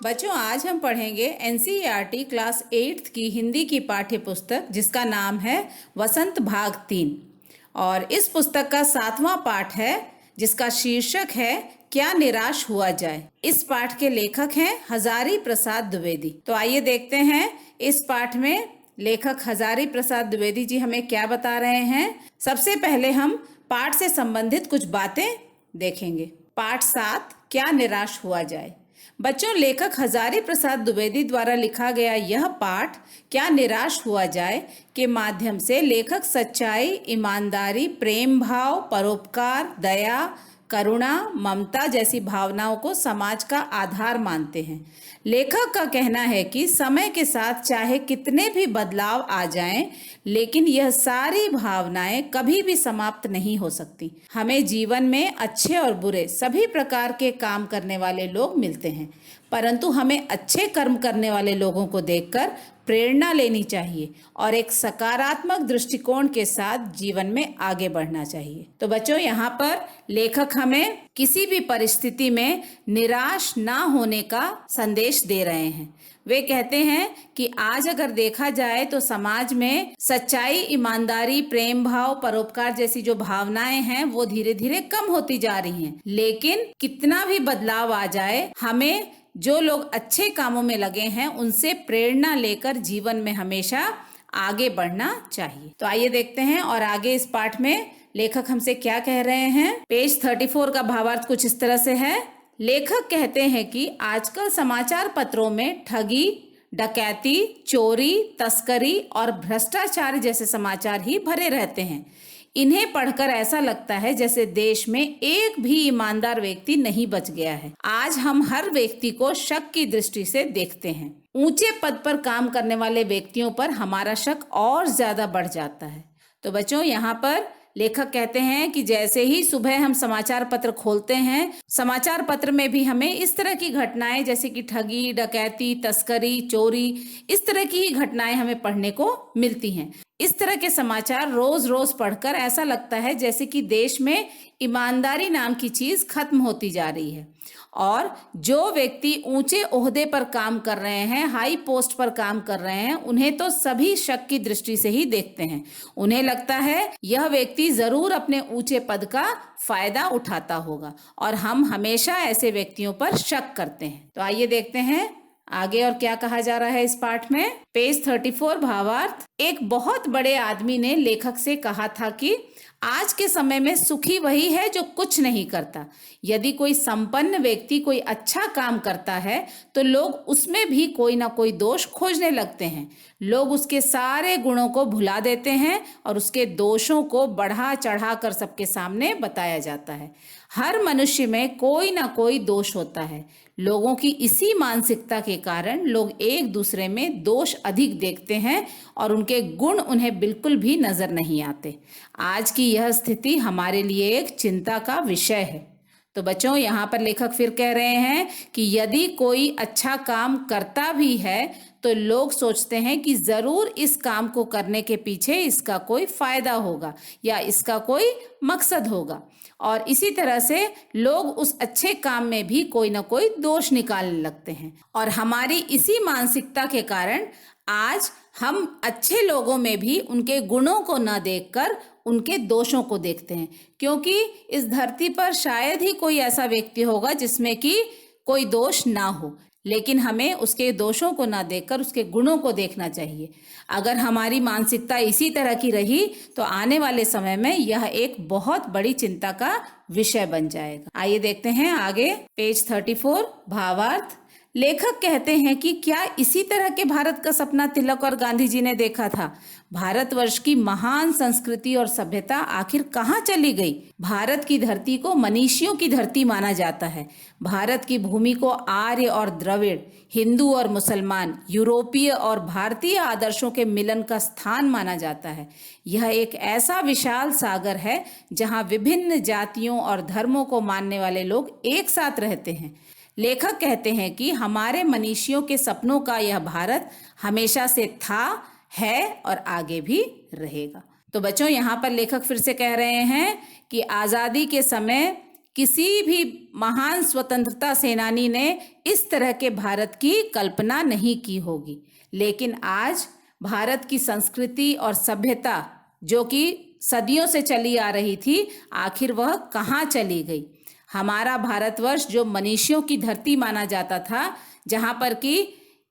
बच्चों, आज हम पढ़ेंगे एनसीईआरटी क्लास 8th की हिंदी की पाठ्य पुस्तक जिसका नाम है वसंत भाग 3। और इस पुस्तक का 7वां पाठ है जिसका शीर्षक है क्या निराश हुआ जाए। इस पाठ के लेखक हैं हजारी प्रसाद द्विवेदी। तो आइए देखते हैं इस पाठ में लेखक हजारी प्रसाद द्विवेदी जी हमें क्या बता रहे हैं। सबसे पहले हम पाठ से संबंधित कुछ बातें देखेंगे। पाठ 7 क्या निराश हुआ जाए। बच्चों, लेखक हजारी प्रसाद द्विवेदी द्वारा लिखा गया यह पाठ क्या निराश हुआ जाए के माध्यम से लेखक सच्चाई, ईमानदारी, प्रेम भाव, परोपकार, दया, करुणा, ममता जैसी भावनाओं को समाज का आधार मानते हैं। लेखक का कहना है कि समय के साथ चाहे कितने भी बदलाव आ जाएं, लेकिन यह सारी भावनाएं कभी भी समाप्त नहीं हो सकती। हमें जीवन में अच्छे और बुरे सभी प्रकार के काम करने वाले लोग मिलते हैं, परंतु हमें अच्छे कर्म करने वाले लोगों को देखकर प्रेरणा लेनी चाहिए और एक सकारात्मक दृष्टिकोण के साथ जीवन में आगे बढ़ना चाहिए। तो बच्चों, यहाँ पर लेखक हमें किसी भी परिस्थिति में निराश ना होने का संदेश दे रहे हैं। वे कहते हैं कि आज अगर देखा जाए तो समाज में सच्चाई, ईमानदारी, प्रेम भाव, परोपकार जैसी जो भावनाएं हैं वो धीरे धीरे कम होती जा रही हैं। लेकिन कितना भी बदलाव आ जाए, हमें जो लोग अच्छे कामों में लगे हैं उनसे प्रेरणा लेकर जीवन में हमेशा आगे बढ़ना चाहिए। तो आइए देखते हैं और आगे इस पाठ में लेखक हमसे क्या कह रहे हैं। पेज 34 का भावार्थ कुछ इस तरह से है। लेखक कहते हैं कि आजकल समाचार पत्रों में ठगी, डकैती, चोरी, तस्करी और भ्रष्टाचार जैसे समाचार ही भरे रहते हैं। इन्हें पढ़कर ऐसा लगता है जैसे देश में एक भी ईमानदार व्यक्ति नहीं बच गया है। आज हम हर व्यक्ति को शक की दृष्टि से देखते हैं। ऊंचे पद पर काम करने वाले व्यक्तियों पर हमारा शक और ज्यादा बढ़ जाता है। तो बच्चों, यहाँ पर लेखक कहते हैं कि जैसे ही सुबह हम समाचार पत्र खोलते हैं, समाचार पत्र में भी हमें इस तरह की घटनाएं जैसे कि ठगी, डकैती, तस्करी, चोरी, इस तरह की ही घटनाएं हमें पढ़ने को मिलती हैं। इस तरह के समाचार रोज रोज पढ़कर ऐसा लगता है जैसे कि देश में ईमानदारी नाम की चीज खत्म होती जा रही है और जो व्यक्ति ऊंचे ओहदे पर काम कर रहे हैं, हाई पोस्ट पर काम कर रहे हैं, उन्हें तो सभी शक की दृष्टि से ही देखते हैं। उन्हें लगता है यह व्यक्ति जरूर अपने ऊंचे पद का फायदा उठाता होगा और हम हमेशा ऐसे व्यक्तियों पर शक करते हैं। तो आइए देखते हैं आगे और क्या कहा जा रहा है इस पाठ में। पेज 34 भावार्थ। एक बहुत बड़े आदमी ने लेखक से कहा था कि आज के समय में सुखी वही है जो कुछ नहीं करता। यदि कोई संपन्न व्यक्ति कोई अच्छा काम करता है तो लोग उसमें भी कोई ना कोई दोष खोजने लगते हैं। लोग उसके सारे गुणों को भुला देते हैं और उसके दोषों को बढ़ा चढ़ा कर सबके सामने बताया जाता है। हर मनुष्य में कोई ना कोई दोष होता है। लोगों की इसी मानसिकता के कारण लोग एक दूसरे में दोष अधिक देखते हैं और उनके गुण उन्हें बिल्कुल भी नजर नहीं आते। आज की यह स्थिति हमारे लिए एक चिंता का विषय है। तो बच्चों, यहाँ पर लेखक फिर कह रहे हैं कि यदि कोई अच्छा काम करता भी है तो लोग सोचते हैं कि जरूर इस काम को करने के पीछे इसका कोई फायदा होगा या इसका कोई मकसद होगा, और इसी तरह से लोग उस अच्छे काम में भी कोई ना कोई दोष निकालने लगते हैं। और हमारी इसी मानसिकता के कारण आज हम अच्छे लोगों में भी उनके गुणों को न देखकर उनके दोषों को देखते हैं, क्योंकि इस धरती पर शायद ही कोई ऐसा व्यक्ति होगा जिसमें कि कोई दोष ना हो। लेकिन हमें उसके दोषों को ना देखकर उसके गुणों को देखना चाहिए। अगर हमारी मानसिकता इसी तरह की रही तो आने वाले समय में यह एक बहुत बड़ी चिंता का विषय बन जाएगा। आइए देखते हैं आगे पेज 34 भावार्थ। लेखक कहते हैं कि क्या इसी तरह के भारत का सपना तिलक और गांधी जी ने देखा था? भारतवर्ष की महान संस्कृति और सभ्यता आखिर कहाँ चली गई? भारत की धरती को मनीषियों की धरती माना जाता है। भारत की भूमि को आर्य और द्रविड़, हिंदू और मुसलमान, यूरोपीय और भारतीय आदर्शों के मिलन का स्थान माना जाता है। यह एक ऐसा विशाल सागर है जहाँ विभिन्न जातियों और धर्मों को मानने वाले लोग एक साथ रहते हैं। लेखक कहते हैं कि हमारे मनीषियों के सपनों का यह भारत हमेशा से था, है और आगे भी रहेगा। तो बच्चों, यहाँ पर लेखक फिर से कह रहे हैं कि आज़ादी के समय किसी भी महान स्वतंत्रता सेनानी ने इस तरह के भारत की कल्पना नहीं की होगी। लेकिन आज भारत की संस्कृति और सभ्यता जो कि सदियों से चली आ रही थी, आखिर वह कहाँ चली गई। हमारा भारतवर्ष जो मनीषियों की धरती माना जाता था, जहाँ पर कि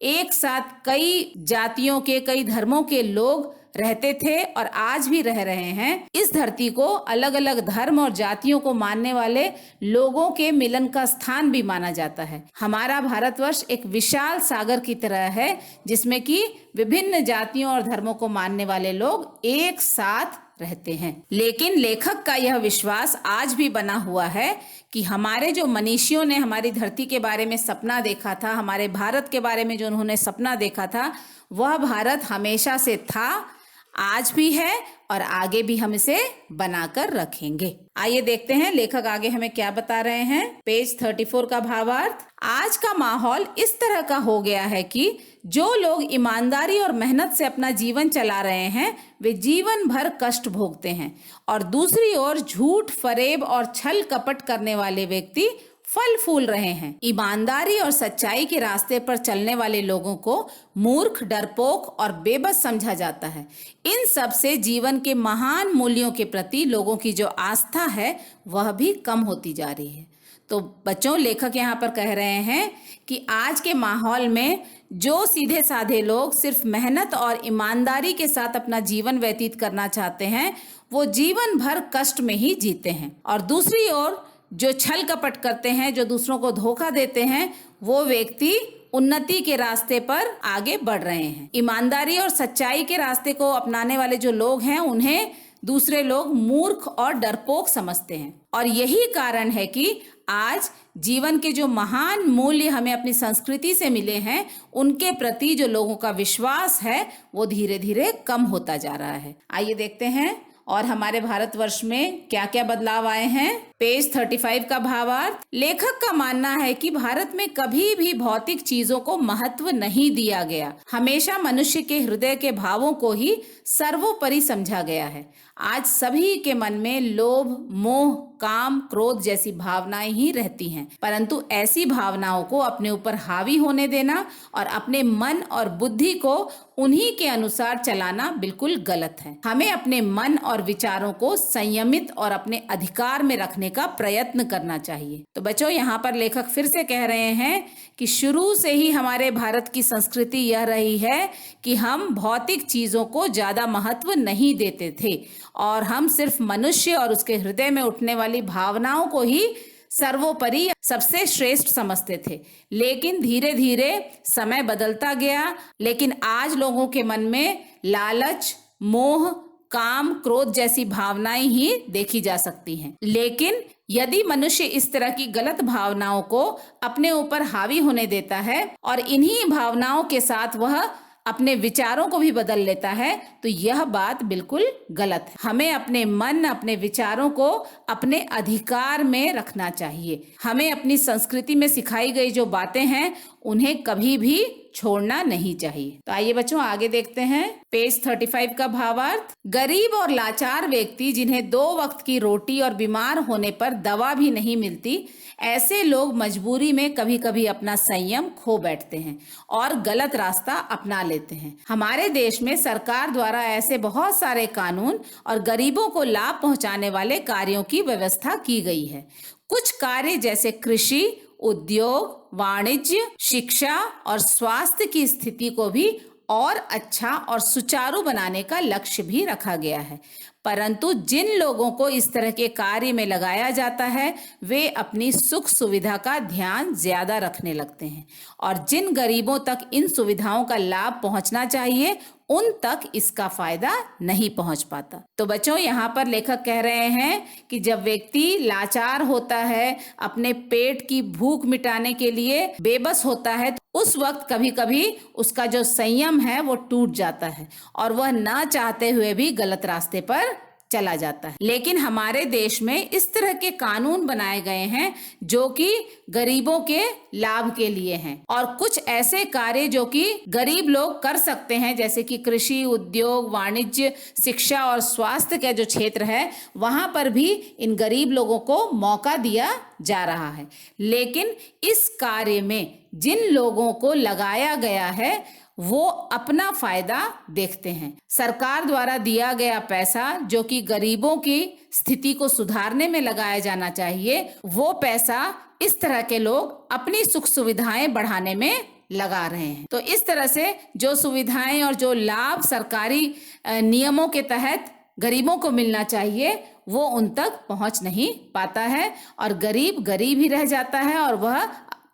एक साथ कई जातियों के, कई धर्मों के लोग रहते थे और आज भी रह रहे हैं, इस धरती को अलग अलग धर्म और जातियों को मानने वाले लोगों के मिलन का स्थान भी माना जाता है। हमारा भारतवर्ष एक विशाल सागर की तरह है, जिसमें कि विभिन्न जातियों और धर्मों को मानने वाले लोग एक साथ रहते हैं। लेकिन लेखक का यह विश्वास आज भी बना हुआ है कि हमारे जो मनीषियों ने हमारी धरती के बारे में सपना देखा था, हमारे भारत के बारे में जो उन्होंने सपना देखा था, वह भारत हमेशा से था, आज भी है और आगे भी हम इसे बनाकर रखेंगे। आइए देखते हैं लेखक आगे हमें क्या बता रहे हैं। पेज 34 का भावार्थ। आज का माहौल इस तरह का हो गया है कि जो लोग ईमानदारी और मेहनत से अपना जीवन चला रहे हैं, वे जीवन भर कष्ट भोगते हैं, और दूसरी ओर झूठ, फरेब और छल कपट करने वाले व्यक्ति फल फूल रहे हैं। ईमानदारी और सच्चाई के रास्ते पर चलने वाले लोगों को मूर्ख, डरपोक और बेबस समझा जाता है। इन सब से जीवन के महान मूल्यों के प्रति लोगों की जो आस्था है, वह भी कम होती जा रही है। तो बच्चों, लेखक यहाँ पर कह रहे हैं कि आज के माहौल में जो सीधे साधे लोग सिर्फ मेहनत और ईमानदारी के साथ अपना जीवन व्यतीत करना चाहते हैं, वो जीवन भर कष्ट में ही जीते हैं, और दूसरी ओर जो छल कपट करते हैं, जो दूसरों को धोखा देते हैं, वो व्यक्ति उन्नति के रास्ते पर आगे बढ़ रहे हैं। ईमानदारी और सच्चाई के रास्ते को अपनाने वाले जो लोग हैं, उन्हें दूसरे लोग मूर्ख और डरपोक समझते हैं। और यही कारण है कि आज जीवन के जो महान मूल्य हमें अपनी संस्कृति से मिले हैं, उनके प्रति जो लोगों का विश्वास है, वो धीरे धीरे कम होता जा रहा है। आइए देखते हैं और हमारे भारतवर्ष में क्या क्या बदलाव आए हैं। पेज 35 का भावार्थ। लेखक का मानना है कि भारत में कभी भी भौतिक चीजों को महत्व नहीं दिया गया। हमेशा मनुष्य के हृदय के भावों को ही सर्वोपरि समझा गया है। आज सभी के मन में लोभ, मोह, काम, क्रोध जैसी भावनाएं ही रहती हैं, परंतु ऐसी भावनाओं को अपने ऊपर हावी होने देना और अपने मन और बुद्धि को उन्हीं के अनुसार चलाना बिल्कुल गलत है। हमें अपने मन और विचारों को संयमित और अपने अधिकार में रखने का प्रयत्न करना चाहिए। तो बच्चों, यहाँ पर लेखक फिर से कह रहे हैं कि शुरू से ही हमारे भारत की संस्कृति यह रही है कि हम भौतिक चीजों को ज्यादा महत्व नहीं देते थे और हम सिर्फ मनुष्य और उसके हृदय में उठने वाली भावनाओं को ही सर्वोपरि सबसे श्रेष्ठ समझते थे। लेकिन धीरे धीरे समय बदलता गया, लेकिन आज लोगों के मन में लालच, मोह, काम, क्रोध जैसी भावनाएं ही देखी जा सकती हैं। लेकिन यदि मनुष्य इस तरह की गलत भावनाओं को अपने ऊपर हावी होने देता है और इन्हीं भावनाओं के साथ वह अपने विचारों को भी बदल लेता है, तो यह बात बिल्कुल गलत है। हमें अपने मन, अपने विचारों को अपने अधिकार में रखना चाहिए। हमें अपनी संस्कृति में सिखाई गई जो बातें हैं, उन्हें कभी भी छोड़ना नहीं चाहिए। तो आइए बच्चों, आगे देखते हैं। पेज 35 का भावार्थ। गरीब और लाचार व्यक्ति जिन्हें 2 वक्त की रोटी और बीमार होने पर दवा भी नहीं मिलती, ऐसे लोग मजबूरी में कभी कभी अपना संयम खो बैठते हैं और गलत रास्ता अपना लेते हैं। हमारे देश में सरकार द्वारा ऐसे बहुत सारे कानून और गरीबों को लाभ पहुंचाने वाले कार्यों की व्यवस्था की गई है। कुछ कार्य जैसे कृषि, उद्योग, वाणिज्य, शिक्षा और स्वास्थ्य की स्थिति को भी और अच्छा और सुचारू बनाने का लक्ष्य भी रखा गया है। परंतु जिन लोगों को इस तरह के कार्य में लगाया जाता है, वे अपनी सुख सुविधा का ध्यान ज्यादा रखने लगते हैं और जिन गरीबों तक इन सुविधाओं का लाभ पहुंचना चाहिए, उन तक इसका फायदा नहीं पहुंच पाता। तो बच्चों, यहाँ पर लेखक कह रहे हैं कि जब व्यक्ति लाचार होता है, अपने पेट की भूख मिटाने के लिए बेबस होता है, तो उस वक्त कभी कभी उसका जो संयम है वो टूट जाता है और वह ना चाहते हुए भी गलत रास्ते पर चला जाता है। लेकिन हमारे देश में इस तरह के कानून बनाए गए हैं जो कि गरीबों के लाभ के लिए हैं, और कुछ ऐसे कार्य जो कि गरीब लोग कर सकते हैं, जैसे कि कृषि, उद्योग, वाणिज्य, शिक्षा और स्वास्थ्य का जो क्षेत्र है वहां पर भी इन गरीब लोगों को मौका दिया जा रहा है। लेकिन इस कार्य में जिन लोगों को लगाया गया है वो अपना फायदा देखते हैं। सरकार द्वारा दिया गया पैसा जो कि गरीबों की स्थिति को सुधारने में लगाया जाना चाहिए, वो पैसा इस तरह के लोग अपनी सुख सुविधाएं बढ़ाने में लगा रहे हैं। तो इस तरह से जो सुविधाएं और जो लाभ सरकारी नियमों के तहत गरीबों को मिलना चाहिए वो उन तक पहुंच नहीं पाता है, और गरीब गरीब ही रह जाता है और वह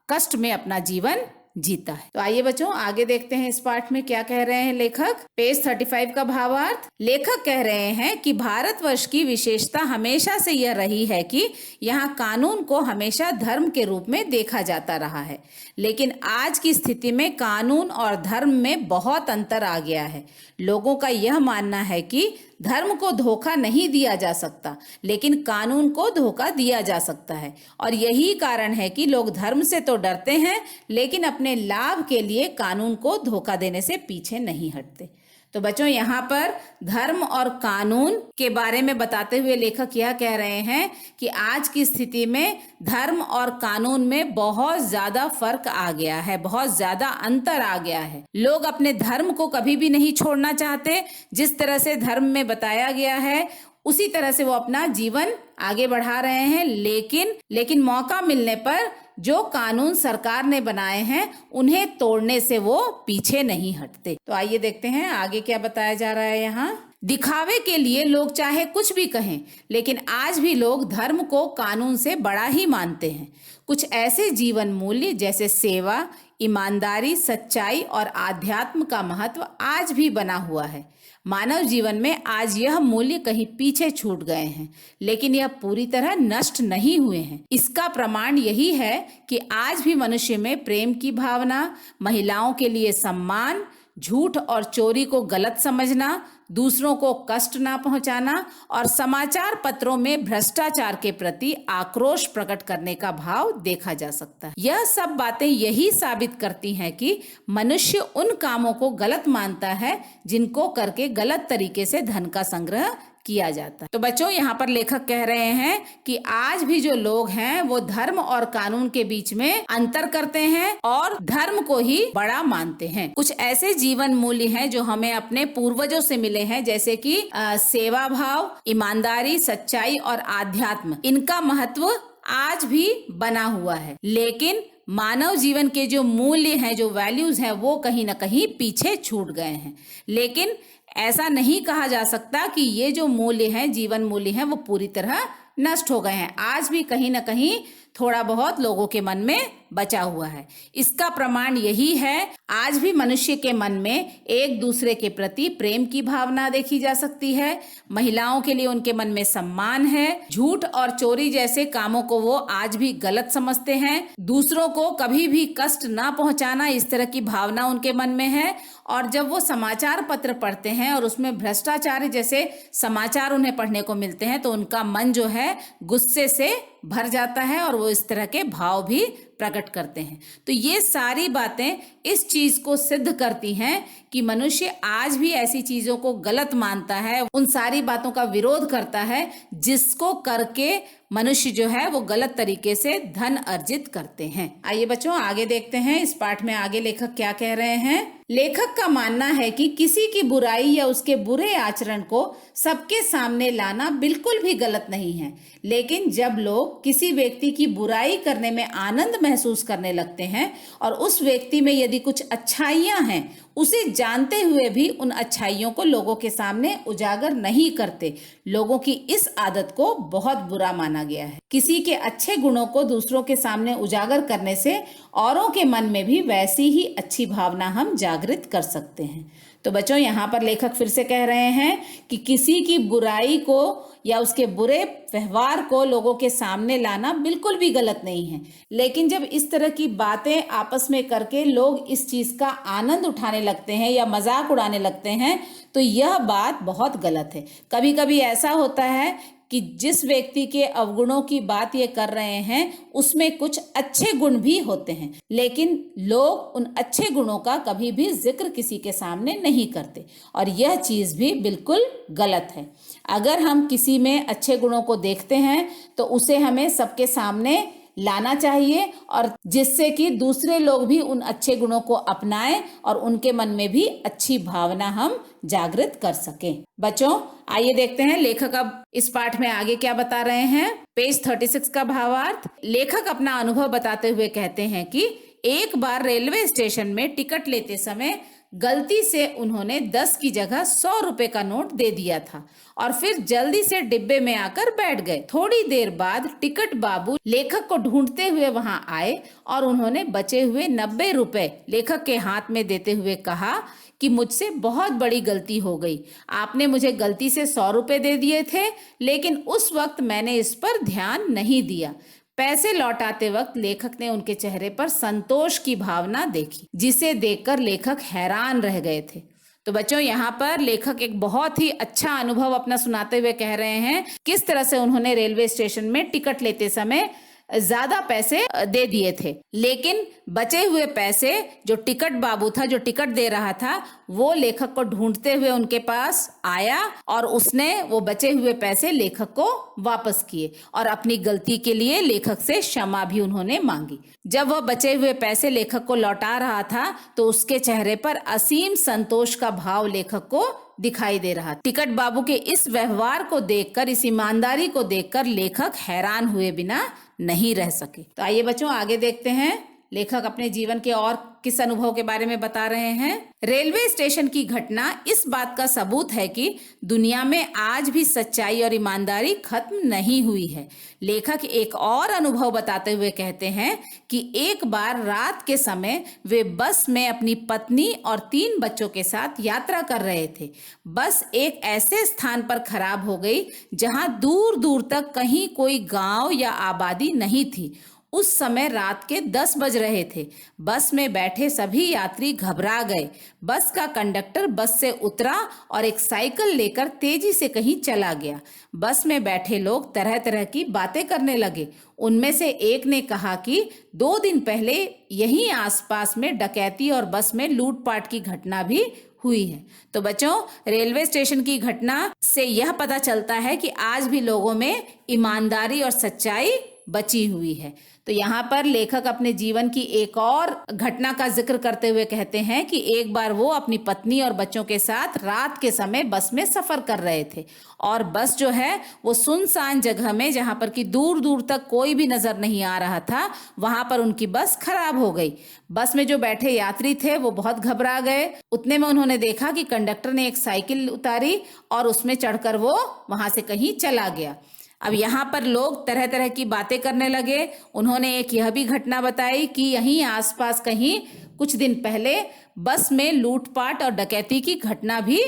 कष्ट में अपना जीवन जीता है। तो आइए बच्चों आगे देखते हैं इस पाठ में क्या कह रहे हैं लेखक। पेज 35 का भावार्थ। लेखक कह रहे हैं कि भारतवर्ष की विशेषता हमेशा से यह रही है कि यहाँ कानून को हमेशा धर्म के रूप में देखा जाता रहा है, लेकिन आज की स्थिति में कानून और धर्म में बहुत अंतर आ गया है। लोगों का यह मानना है कि धर्म को धोखा नहीं दिया जा सकता, लेकिन कानून को धोखा दिया जा सकता है, और यही कारण है कि लोग धर्म से तो डरते हैं लेकिन अपने लाभ के लिए कानून को धोखा देने से पीछे नहीं हटते। तो बच्चों यहाँ पर धर्म और कानून के बारे में बताते हुए लेखक यह कह रहे हैं कि आज की स्थिति में धर्म और कानून में बहुत ज्यादा फर्क आ गया है, बहुत ज्यादा अंतर आ गया है। लोग अपने धर्म को कभी भी नहीं छोड़ना चाहते। जिस तरह से धर्म में बताया गया है उसी तरह से वो अपना जीवन आगे बढ़ा रहे हैं, लेकिन मौका मिलने पर जो कानून सरकार ने बनाए हैं उन्हें तोड़ने से वो पीछे नहीं हटते। तो आइए देखते हैं आगे क्या बताया जा रहा है यहाँ। दिखावे के लिए लोग चाहे कुछ भी कहें, लेकिन आज भी लोग धर्म को कानून से बड़ा ही मानते हैं। कुछ ऐसे जीवन मूल्य जैसे सेवा, ईमानदारी, सच्चाई और आध्यात्म का महत्व आज भी बना हुआ है। मानव जीवन में आज यह मूल्य कहीं पीछे छूट गए हैं, लेकिन यह पूरी तरह नष्ट नहीं हुए हैं। इसका प्रमाण यही है कि आज भी मनुष्य में प्रेम की भावना, महिलाओं के लिए सम्मान, झूठ और चोरी को गलत समझना, दूसरों को कष्ट ना पहुंचाना और समाचार पत्रों में भ्रष्टाचार के प्रति आक्रोश प्रकट करने का भाव देखा जा सकता है। यह सब बातें यही साबित करती हैं कि मनुष्य उन कामों को गलत मानता है जिनको करके गलत तरीके से धन का संग्रह किया जाता है। तो बच्चों यहाँ पर लेखक कह रहे हैं कि आज भी जो लोग हैं वो धर्म और कानून के बीच में अंतर करते हैं और धर्म को ही बड़ा मानते हैं। कुछ ऐसे जीवन मूल्य हैं जो हमें अपने पूर्वजों से मिले हैं, जैसे कि सेवा भाव, ईमानदारी, सच्चाई और आध्यात्म। इनका महत्व आज भी बना हुआ है, लेकिन मानव जीवन के जो मूल्य हैं, जो वैल्यूज हैं, वो कहीं ना कहीं पीछे छूट गए हैं। लेकिन ऐसा नहीं कहा जा सकता कि ये जो मूल्य हैं, जीवन मूल्य हैं, वो पूरी तरह नष्ट हो गए हैं। आज भी कहीं ना कहीं थोड़ा बहुत लोगों के मन में बचा हुआ है। इसका प्रमाण यही है, आज भी मनुष्य के मन में एक दूसरे के प्रति प्रेम की भावना देखी जा सकती है। महिलाओं के लिए उनके मन में सम्मान है। झूठ और चोरी जैसे कामों को वो आज भी गलत समझते हैं। दूसरों को कभी भी कष्ट ना पहुंचाना, इस तरह की भावना उनके मन में है। और जब वो समाचार पत्र पढ़ते हैं और उसमें भ्रष्टाचार जैसे समाचार उन्हें पढ़ने को मिलते हैं तो उनका मन जो है गुस्से से भर जाता है और वो इस तरह के भाव भी प्रकट करते हैं। तो ये सारी बातें इस चीज को सिद्ध करती हैं कि मनुष्य आज भी ऐसी चीजों को गलत मानता है, उन सारी बातों का विरोध करता है जिसको करके मनुष्य जो है वो गलत तरीके से धन अर्जित करते हैं। आइए बच्चों आगे देखते हैं इस पाठ में आगे लेखक क्या कह रहे हैं। लेखक का मानना है कि किसी की बुराई या उसके बुरे आचरण को सबके सामने लाना बिल्कुल भी गलत नहीं है, लेकिन जब लोग किसी व्यक्ति की बुराई करने में आनंद महसूस करने लगते हैं और उस व्यक्ति में यदि कुछ अच्छाइयां हैं, उसे जानते हुए भी उन अच्छाइयों को लोगों के सामने उजागर नहीं करते, लोगों की इस आदत को बहुत बुरा माना गया है। किसी के अच्छे गुणों को दूसरों के सामने उजागर करने से औरों के मन में भी वैसी ही अच्छी भावना हम जागृत कर सकते हैं। तो बच्चों यहाँ पर लेखक फिर से कह रहे हैं कि किसी की बुराई को या उसके बुरे व्यवहार को लोगों के सामने लाना बिल्कुल भी गलत नहीं है, लेकिन जब इस तरह की बातें आपस में करके लोग इस चीज का आनंद उठाने लगते हैं या मजाक उड़ाने लगते हैं तो यह बात बहुत गलत है। कभी कभी ऐसा होता है कि जिस व्यक्ति के अवगुणों की बात ये कर रहे हैं उसमें कुछ अच्छे गुण भी होते हैं, लेकिन लोग उन अच्छे गुणों का कभी भी जिक्र किसी के सामने नहीं करते और यह चीज भी बिल्कुल गलत है। अगर हम किसी में अच्छे गुणों को देखते हैं तो उसे हमें सबके सामने लाना चाहिए और जिससे कि दूसरे लोग भी उन अच्छे गुणों को अपनाएं और उनके मन में भी अच्छी भावना हम जागृत कर सकें। बच्चों आइए देखते हैं लेखक अब इस पाठ में आगे क्या बता रहे हैं। पेज 36 का भावार्थ। लेखक अपना अनुभव बताते हुए कहते हैं कि एक बार रेलवे स्टेशन में टिकट लेते समय गलती से उन्होंने 10 की जगह 100 रुपए का नोट दे दिया था और फिर जल्दी से डिब्बे में आकर बैठ गए। थोड़ी देर बाद टिकट बाबू लेखक को ढूंढते हुए वहां आए और उन्होंने बचे हुए 90 रुपए लेखक के हाथ में देते हुए कहा कि मुझसे बहुत बड़ी गलती हो गई। आपने मुझे गलती से 100 रुपए दे दिए थे, लेकिन उस वक्त मैंने इस पर ध्यान नहीं दिया। पैसे लौटाते वक्त लेखक ने उनके चेहरे पर संतोष की भावना देखी, जिसे देखकर लेखक हैरान रह गए थे। तो बच्चों यहाँ पर लेखक एक बहुत ही अच्छा अनुभव अपना सुनाते हुए कह रहे हैं किस तरह से उन्होंने रेलवे स्टेशन में टिकट लेते समय ज्यादा पैसे दे दिए थे, लेकिन बचे हुए पैसे जो टिकट बाबू था जो टिकट दे रहा था वो लेखक को ढूंढते हुए उनके पास आया और उसने वो बचे हुए पैसे लेखक को वापस किए और अपनी गलती के लिए लेखक से क्षमा भी उन्होंने मांगी। जब वह बचे हुए पैसे लेखक को लौटा रहा था तो उसके चेहरे पर असीम संतोष का भाव लेखक को दिखाई दे रहा। टिकट बाबू के इस व्यवहार को देखकर, इस ईमानदारी को देखकर लेखक हैरान हुए बिना नहीं रह सके। तो आइए बच्चों आगे देखते हैं लेखक अपने जीवन के और किस अनुभव के बारे में बता रहे हैं। रेलवे स्टेशन की घटना इस बात का सबूत है कि दुनिया में आज भी सच्चाई और ईमानदारी खत्म नहीं हुई है। लेखक एक और अनुभव बताते हुए कहते हैं कि एक बार रात के समय वे बस में अपनी पत्नी और 3 बच्चों के साथ यात्रा कर रहे थे। बस एक ऐसे स्थान पर खराब हो गई जहां दूर दूर तक कहीं कोई गांव या आबादी नहीं थी। उस समय रात के 10 बज रहे थे। बस में बैठे सभी यात्री घबरा गए। बस का कंडक्टर बस से उतरा और एक साइकिल लेकर तेजी से कहीं चला गया। बस में बैठे लोग तरह तरह की बातें करने लगे। उनमें से एक ने कहा कि 2 दिन पहले यहीं आसपास में डकैती और बस में लूटपाट की घटना भी हुई है। तो बच्चों रेलवे स्टेशन की घटना से यह पता चलता है कि आज भी लोगों में ईमानदारी और सच्चाई बची हुई है। तो यहाँ पर लेखक अपने जीवन की एक और घटना का जिक्र करते हुए कहते हैं कि एक बार वो अपनी पत्नी और बच्चों के साथ रात के समय बस में सफर कर रहे थे और बस जो है वो सुनसान जगह में, जहाँ पर कि दूर दूर तक कोई भी नजर नहीं आ रहा था, वहां पर उनकी बस खराब हो गई। बस में जो बैठे यात्री थे वो बहुत घबरा गए। उतने में उन्होंने देखा कि कंडक्टर ने एक साइकिल उतारी और उसमें चढ़कर वो वहां से कहीं चला गया। अब यहाँ पर लोग तरह तरह की बातें करने लगे। उन्होंने एक यह भी घटना बताई कि यहीं आसपास कहीं कुछ दिन पहले बस में लूटपाट और डकैती की घटना भी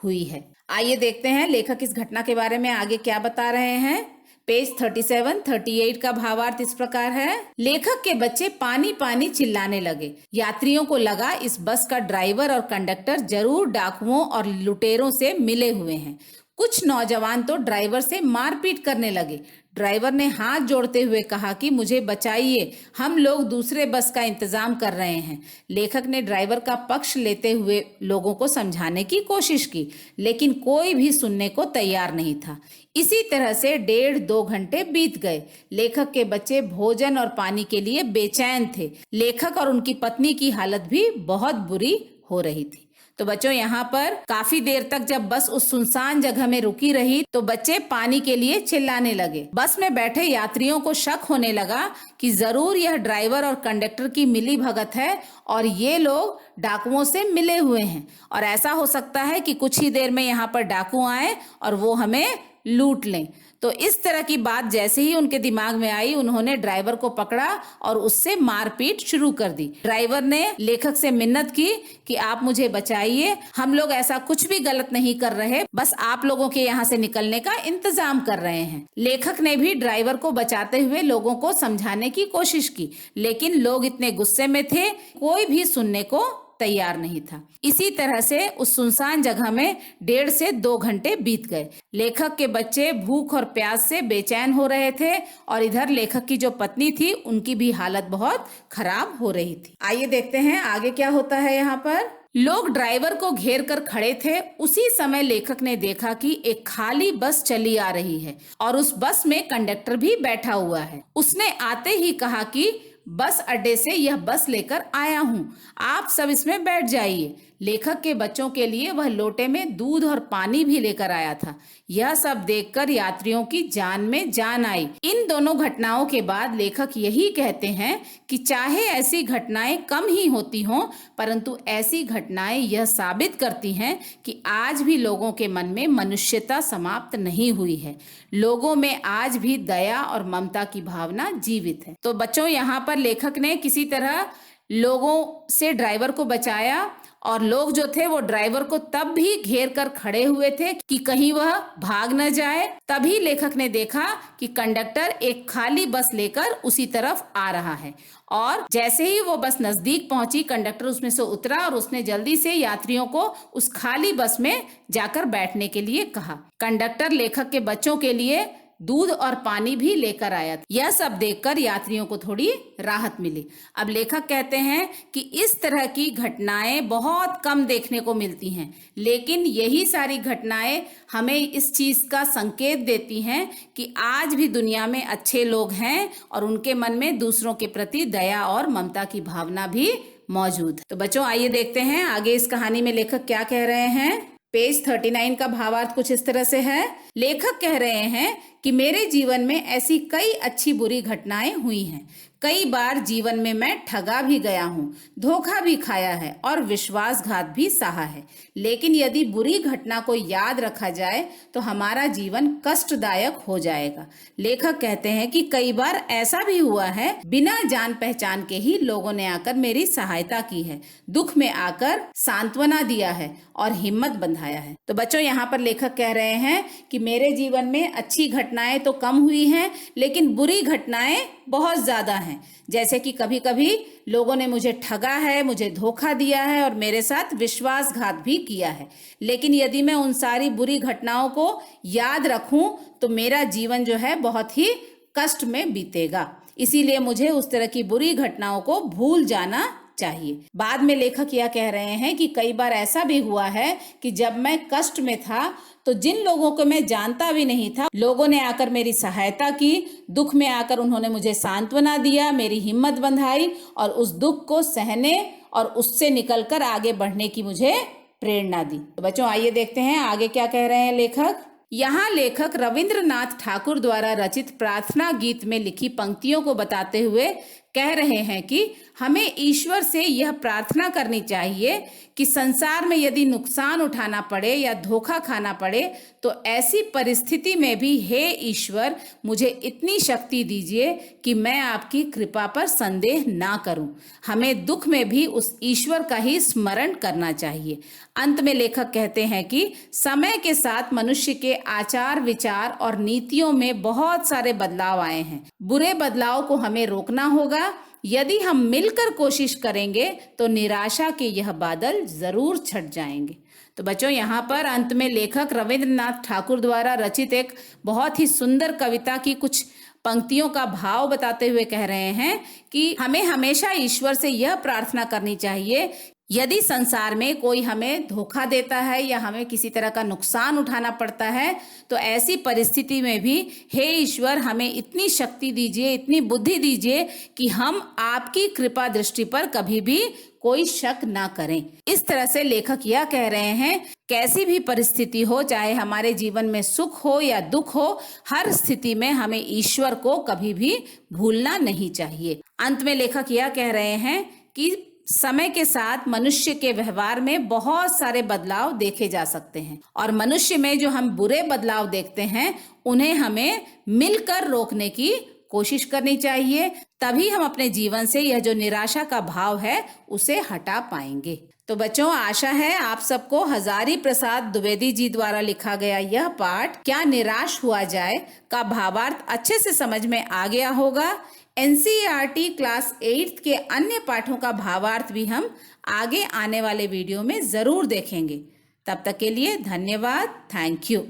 हुई है। आइए देखते हैं लेखक इस घटना के बारे में आगे क्या बता रहे हैं। पेज 37-38 का भावार्थ इस प्रकार है। लेखक के बच्चे पानी पानी चिल्लाने लगे। यात्रियों को लगा इस बस का ड्राइवर और कंडक्टर जरूर डाकुओं और लुटेरों से मिले हुए हैं। कुछ नौजवान तो ड्राइवर से मारपीट करने लगे। ड्राइवर ने हाथ जोड़ते हुए कहा कि मुझे बचाइए, हम लोग दूसरे बस का इंतजाम कर रहे हैं। लेखक ने ड्राइवर का पक्ष लेते हुए लोगों को समझाने की कोशिश की, लेकिन कोई भी सुनने को तैयार नहीं था। इसी तरह से 1.5-2 घंटे बीत गए। लेखक के बच्चे भोजन और पानी के लिए बेचैन थे। लेखक और उनकी पत्नी की हालत भी बहुत बुरी हो रही थी। तो बच्चों यहाँ पर काफी देर तक जब बस उस सुनसान जगह में रुकी रही तो बच्चे पानी के लिए चिल्लाने लगे। बस में बैठे यात्रियों को शक होने लगा कि जरूर यह ड्राइवर और कंडक्टर की मिली भगत है और ये लोग डाकुओं से मिले हुए हैं और ऐसा हो सकता है कि कुछ ही देर में यहाँ पर डाकू आए और वो हमें लूट लें। तो इस तरह की बात जैसे ही उनके दिमाग में आई, उन्होंने ड्राइवर को पकड़ा और उससे मारपीट शुरू कर दी। ड्राइवर ने लेखक से मिन्नत की कि आप मुझे बचाइए, हम लोग ऐसा कुछ भी गलत नहीं कर रहे, बस आप लोगों के यहाँ से निकलने का इंतजाम कर रहे हैं। लेखक ने भी ड्राइवर को बचाते हुए लोगों को समझाने की कोशिश की, लेकिन लोग इतने गुस्से में थे, कोई भी सुनने को तैयार नहीं था। इसी तरह से उस सुनसान जगह में 1.5 से 2 घंटे बीत गए। लेखक के बच्चे भूख और प्यास से बेचैन हो रहे थे और इधर लेखक की जो पत्नी थी उनकी भी हालत बहुत खराब हो रही थी। आइए देखते हैं आगे क्या होता है। यहाँ पर लोग ड्राइवर को घेर कर खड़े थे। उसी समय लेखक ने देखा कि एक खाली बस चली आ रही है और उस बस में कंडक्टर भी बैठा हुआ है। उसने आते ही कहा कि बस अड्डे से यह बस लेकर आया हूँ, आप सब इसमें बैठ जाइए। लेखक के बच्चों के लिए वह लोटे में दूध और पानी भी लेकर आया था। यह सब देखकर यात्रियों की जान में जान आई। इन दोनों घटनाओं के बाद लेखक यही कहते हैं कि चाहे ऐसी घटनाएं कम ही होती हों, परंतु ऐसी घटनाएं यह साबित करती हैं कि आज भी लोगों के मन में मनुष्यता समाप्त नहीं हुई है। लोगों में आज भी दया और ममता की भावना जीवित है। तो बच्चों, यहाँ पर लेखक ने किसी तरह लोगों से ड्राइवर को बचाया और लोग जो थे वो ड्राइवर को तब भी घेर कर खड़े हुए थे कि कहीं वह भाग न जाए। तभी लेखक ने देखा कि कंडक्टर एक खाली बस लेकर उसी तरफ आ रहा है और जैसे ही वो बस नजदीक पहुंची, कंडक्टर उसमें से उतरा और उसने जल्दी से यात्रियों को उस खाली बस में जाकर बैठने के लिए कहा। कंडक्टर लेखक के बच्चों के लिए दूध और पानी भी लेकर आया। यह सब देखकर यात्रियों को थोड़ी राहत मिली। अब लेखक कहते हैं कि इस तरह की घटनाएं बहुत कम देखने को मिलती हैं, लेकिन यही सारी घटनाएं हमें इस चीज का संकेत देती हैं कि आज भी दुनिया में अच्छे लोग हैं और उनके मन में दूसरों के प्रति दया और ममता की भावना भी मौजूद है। तो बच्चों, आइए देखते हैं आगे इस कहानी में लेखक क्या कह रहे हैं। पेज 39 का भावार्थ कुछ इस तरह से है। लेखक कह रहे हैं कि मेरे जीवन में ऐसी कई अच्छी बुरी घटनाएं हुई हैं। कई बार जीवन में मैं ठगा भी गया हूँ, धोखा भी खाया है और विश्वासघात भी सहा है। लेकिन यदि बुरी घटना को याद रखा जाए तो हमारा जीवन कष्टदायक हो जाएगा। लेखक कहते हैं कि कई बार ऐसा भी हुआ है, बिना जान पहचान के ही लोगों ने आकर मेरी सहायता की है, दुख में आकर सांत्वना दिया है और हिम्मत बंधाया है। तो बच्चों, यहाँ पर लेखक कह रहे हैं कि मेरे जीवन में अच्छी घटनाएं तो कम हुई हैं, लेकिन बुरी घटनाएं बहुत ज्यादा हैं। जैसे कि कभी कभी लोगों ने मुझे ठगा है, मुझे धोखा दिया है और मेरे साथ विश्वासघात भी किया है। लेकिन यदि मैं उन सारी बुरी घटनाओं को याद रखूं तो मेरा जीवन जो है बहुत ही कष्ट में बीतेगा। इसीलिए मुझे उस तरह की बुरी घटनाओं को भूल जाना चाहिए। बाद में लेखक यह कह रहे हैं कि कई बार ऐसा भी हुआ है कि जब मैं कष्ट में था तो जिन लोगों को मैं जानता भी नहीं था, लोगों ने आकर मेरी सहायता की। दुख में आकर उन्होंने मुझे सांत्वना दिया, मेरी हिम्मत बंधाई और उस दुख को सहने और उससे निकलकर आगे बढ़ने की मुझे प्रेरणा दी। तो बच्चों, आइए देखते हैं आगे क्या कह रहे हैं लेखक। यहाँ लेखक रविंद्रनाथ ठाकुर द्वारा रचित प्रार्थना गीत में लिखी पंक्तियों को बताते हुए कह रहे हैं कि हमें ईश्वर से यह प्रार्थना करनी चाहिए कि संसार में यदि नुकसान उठाना पड़े या धोखा खाना पड़े तो ऐसी परिस्थिति में भी हे ईश्वर, मुझे इतनी शक्ति दीजिए कि मैं आपकी कृपा पर संदेह ना करूं। हमें दुख में भी उस ईश्वर का ही स्मरण करना चाहिए। अंत में लेखक कहते हैं कि समय के साथ मनुष्य के आचार विचार और नीतियों में बहुत सारे बदलाव आए हैं। बुरे बदलाव को हमें रोकना होगा। यदि हम मिलकर कोशिश करेंगे तो निराशा के यह बादल जरूर छट जाएंगे। तो बच्चों, यहाँ पर अंत में लेखक रविंद्रनाथ ठाकुर द्वारा रचित एक बहुत ही सुंदर कविता की कुछ पंक्तियों का भाव बताते हुए कह रहे हैं कि हमें हमेशा ईश्वर से यह प्रार्थना करनी चाहिए, यदि संसार में कोई हमें धोखा देता है या हमें किसी तरह का नुकसान उठाना पड़ता है तो ऐसी परिस्थिति में भी हे ईश्वर, हमें इतनी शक्ति दीजिए, इतनी बुद्धि दीजिए कि हम आपकी कृपा दृष्टि पर कभी भी कोई शक ना करें। इस तरह से लेखक यह कह रहे हैं, कैसी भी परिस्थिति हो, चाहे हमारे जीवन में सुख हो या दुख हो, हर स्थिति में हमें ईश्वर को कभी भी भूलना नहीं चाहिए। अंत में लेखक यह कह रहे हैं कि समय के साथ मनुष्य के व्यवहार में बहुत सारे बदलाव देखे जा सकते हैं और मनुष्य में जो हम बुरे बदलाव देखते हैं उन्हें हमें मिलकर रोकने की कोशिश करनी चाहिए। तभी हम अपने जीवन से यह जो निराशा का भाव है उसे हटा पाएंगे। तो बच्चों, आशा है आप सबको हजारी प्रसाद द्विवेदी जी द्वारा लिखा गया यह पाठ क्या निराश हुआ जाए का भावार्थ अच्छे से समझ में आ गया होगा। एनसीईआरटी क्लास 8 के अन्य पाठों का भावार्थ भी हम आगे आने वाले वीडियो में जरूर देखेंगे। तब तक के लिए धन्यवाद। Thank you.